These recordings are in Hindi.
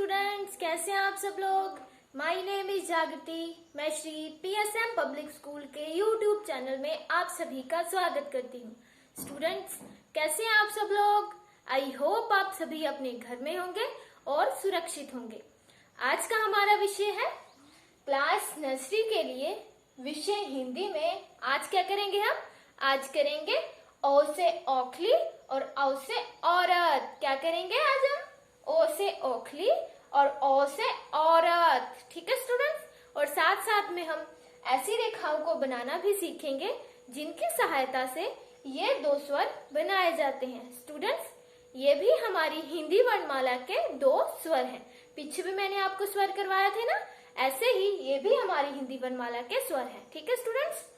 स्टूडेंट्स, कैसे हैं आप सब लोग। माय नेम इज जागृति। मैं श्री पीएसएम पब्लिक स्कूल के यूट्यूब चैनल में आप सभी का स्वागत करती हूँ। स्टूडेंट्स, कैसे हैं आप सब लोग। आई होप आप सभी अपने घर में होंगे और सुरक्षित होंगे। आज का हमारा विषय है क्लास नर्सरी के लिए विषय हिंदी में। आज क्या करेंगे हम? आज करेंगे ओ से ओखली और औ से औरत। क्या करेंगे आज हम? ओ से ओखली और ओ से औरत। ठीक है स्टूडेंट्स। और साथ साथ में हम ऐसी रेखाओं को बनाना भी सीखेंगे जिनकी सहायता से ये दो स्वर बनाए जाते हैं। स्टूडेंट्स, ये भी हमारी हिंदी वर्णमाला के दो स्वर हैं। पीछे भी मैंने आपको स्वर करवाया थे ना, ऐसे ही ये भी हमारी हिंदी वर्णमाला के स्वर हैं। ठीक है स्टूडेंट्स।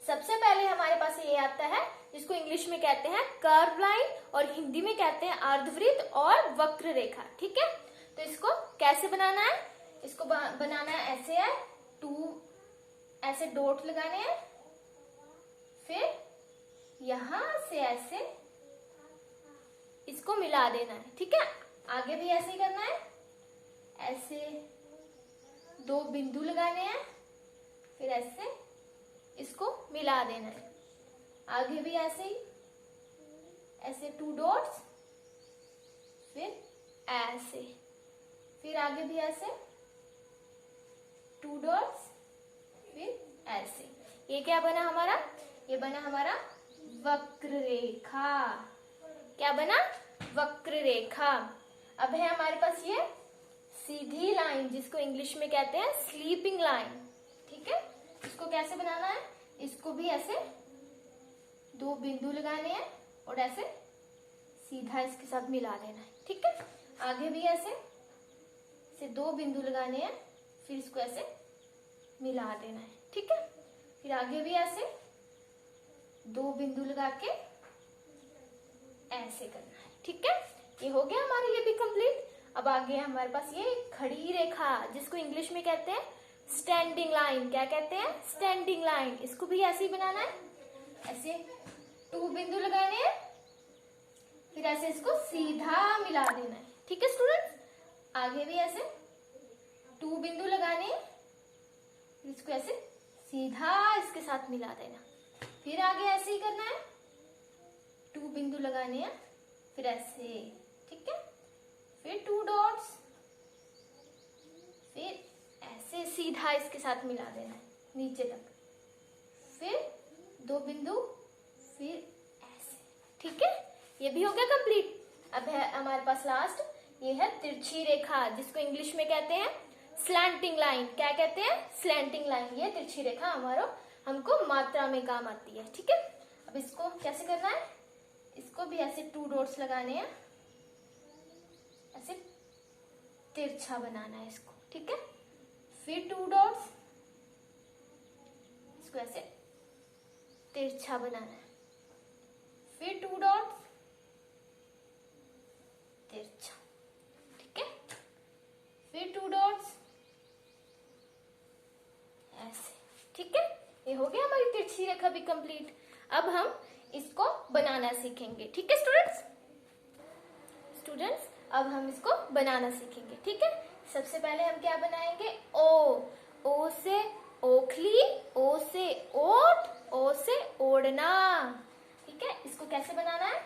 सबसे पहले हमारे पास ये आता है जिसको इंग्लिश में कहते हैं कर्व लाइन और हिंदी में कहते हैं अर्धवृत्त और वक्र रेखा। ठीक है, तो इसको कैसे बनाना है? इसको बनाना है ऐसे है, ऐसे डॉट लगाने हैं, फिर यहां से ऐसे इसको मिला देना है। ठीक है, आगे भी ऐसे ही करना है। ऐसे दो बिंदु लगाने हैं, फिर ऐसे इसको मिला देना है। आगे भी ऐसे ही, ऐसे 2 डॉट्स, फिर ऐसे, फिर आगे भी ऐसे 2 डॉट्स, फिर ऐसे। ये क्या बना हमारा? ये बना हमारा वक्र रेखा। क्या बना? वक्र रेखा। अब है हमारे पास ये सीधी लाइन जिसको इंग्लिश में कहते हैं स्लीपिंग लाइन। ठीक है, इसको कैसे बनाना है? इसको भी ऐसे 2 बिंदु लगाने हैं और ऐसे सीधा इसके साथ मिला देना है। ठीक है, आगे भी ऐसे 2 बिंदु लगाने हैं, फिर इसको ऐसे मिला देना है। ठीक है, फिर आगे भी ऐसे 2 बिंदु लगा के ऐसे करना है। ठीक है, ये हो गया हमारा ये भी कंप्लीट। अब आगे हमारे पास ये खड़ी रेखा जिसको इंग्लिश में कहते हैं स्टैंडिंग लाइन। क्या कहते हैं? Standing line. इसको भी ऐसे ही बनाना है। ऐसे 2 बिंदु लगाने हैं, फिर ऐसे इसको सीधा मिला देना है। ठीक है स्टूडेंट्स, आगे भी ऐसे 2 बिंदु लगाने हैं, फिर इसको ऐसे सीधा इसके साथ मिला देना। फिर आगे ऐसे ही करना है, 2 बिंदु लगाने हैं, फिर ऐसे। ठीक है, फिर 2 डॉट्स, फिर ऐसे सीधा इसके साथ मिला देना है नीचे तक, फिर 2 बिंदु, फिर ऐसे। ठीक है, ये भी हो गया कंप्लीट। अब है हमारे पास लास्ट, ये है तिरछी रेखा जिसको इंग्लिश में कहते हैं स्लैंटिंग लाइन। क्या कहते हैं? Slanting line. ये तिरछी रेखा हमको मात्रा में काम आती है। ठीक है, अब इसको कैसे करना है? इसको भी ऐसे 2 डॉट्स लगाने हैं, ऐसे तिरछा बनाना है इसको। ठीक है, फिर 2 डॉट्स, इसको ऐसे तिरछा बनाना है, फिर 2 डॉट्स, तिरछा। ठीक है, फिर 2 डॉट्स, ऐसे। ठीक है, ये हो गया हमारी तिरछी रेखा भी कंप्लीट। अब हम इसको बनाना सीखेंगे। ठीक है स्टूडेंट्स, अब हम इसको बनाना सीखेंगे। ठीक है, सबसे पहले हम क्या बनाएंगे? ओ से ओखली, ओ से ओट, ओ से ओढ़ना। ठीक है, इसको कैसे बनाना है?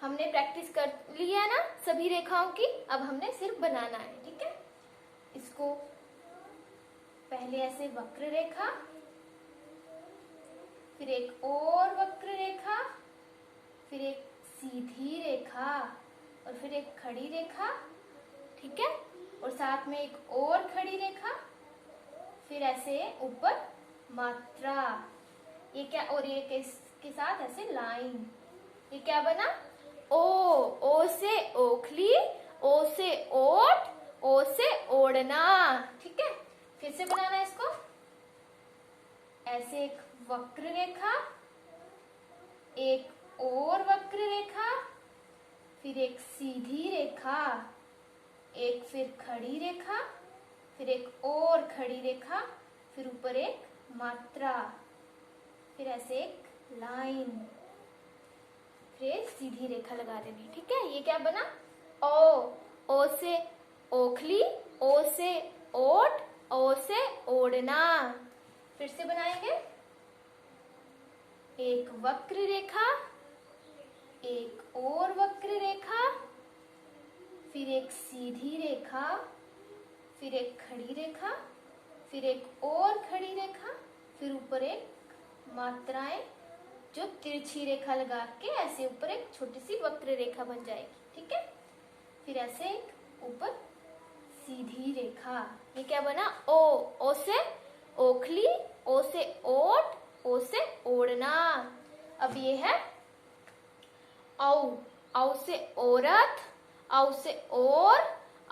हमने प्रैक्टिस कर लिया है ना सभी रेखाओं की, अब हमने सिर्फ बनाना है। ठीक है, इसको पहले ऐसे वक्र रेखा, फिर एक और वक्र रेखा, फिर एक सीधी रेखा और फिर एक खड़ी रेखा। ठीक है, और साथ में एक और खड़ी रेखा, फिर ऐसे ऊपर मात्रा। ये क्या? और ये इसके साथ ऐसे लाइन। ये क्या बना? ओ से ओखली, ओ से ओट, ओ से ओढ़ना। ठीक है, फिर से बनाना है इसको। ऐसे एक वक्र रेखा, एक और वक्र रेखा, फिर एक सीधी रेखा, एक फिर खड़ी रेखा, फिर एक और खड़ी रेखा, फिर ऊपर एक मात्रा, फिर ऐसे एक लाइन, फिर सीधी रेखा लगा देनी। ठीक है, ये क्या बना? ओ से ओखली, ओ से ओट, ओ से ओढ़ना। फिर से बनाएंगे। एक वक्र रेखा, एक और वक्र रेखा, फिर एक सीधी रेखा, फिर एक खड़ी रेखा, फिर एक और खड़ी रेखा, फिर ऊपर एक मात्राएं जो तिरछी रेखा लगा के ऐसे ऊपर एक छोटी सी वक्र रेखा बन जाएगी। ठीक है, फिर ऐसे एक ऊपर सीधी रेखा। ये क्या बना? ओ से ओखली, ओ से ओट, ओ से ओढ़ना। अब ये है औ से औरत, औ से और,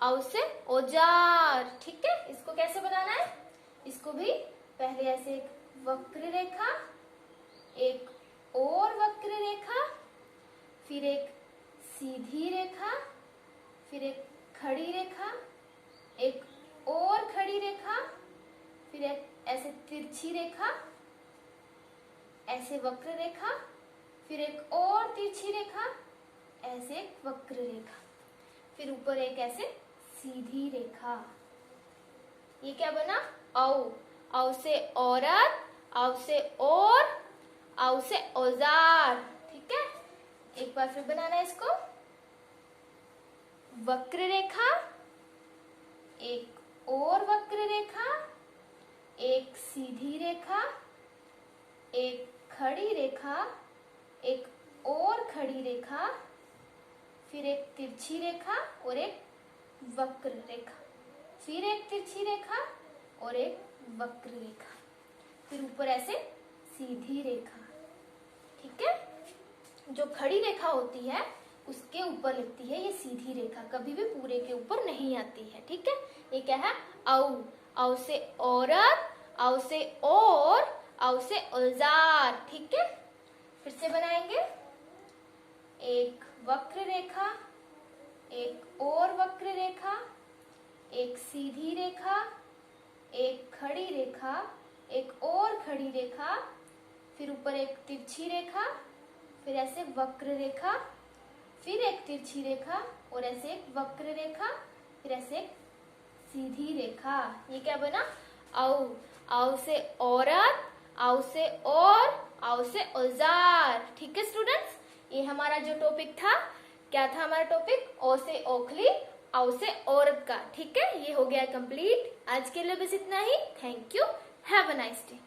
औ से औजार। ठीक है, इसको कैसे बनाना है? इसको भी पहले ऐसे एक वक्र रेखा, एक और वक्र रेखा, फिर एक सीधी रेखा, फिर एक खड़ी रेखा, एक और खड़ी रेखा, फिर एक ऐसे तिरछी रेखा, ऐसे वक्र रेखा, फिर एक और तिरछी रेखा, ऐसे एक वक्र रेखा, फिर ऊपर एक ऐसे सीधी रेखा। ये क्या बना? औ से औरत, औ से और, औ से औजार। ठीक है, एक बार फिर बनाना है इसको। वक्र रेखा, एक और वक्र रेखा, एक सीधी रेखा, एक खड़ी रेखा, एक और खड़ी रेखा, फिर एक तिरछी रेखा और एक वक्र रेखा, फिर एक तिरछी रेखा और एक वक्र रेखा, फिर ऊपर ऐसे सीधी रेखा। ठीक है, जो खड़ी रेखा होती है उसके ऊपर लगती है ये सीधी रेखा, कभी भी पूरे के ऊपर नहीं आती है। ठीक है, ये क्या है? औ से औरत, औ से और, औ से औजार। ठीक है, फिर से बनाएंगे। एक वक्र रेखा, एक और वक्र रेखा, एक सीधी रेखा, एक खड़ी रेखा, एक और खड़ी रेखा, फिर ऊपर एक तिरछी रेखा, फिर ऐसे वक्र रेखा, फिर एक तिरछी रेखा और ऐसे एक वक्र रेखा, फिर ऐसे एक सीधी रेखा। ये क्या बना? औ से औरत, औ से और, औ से औजार। ठीक है स्टूडेंट्स, ये हमारा जो टॉपिक था, क्या था हमारा टॉपिक? ओ से ओखली, औ से औरत का। ठीक है, ये हो गया कंप्लीट। आज के लिए बस इतना ही। Thank you, have a nice day.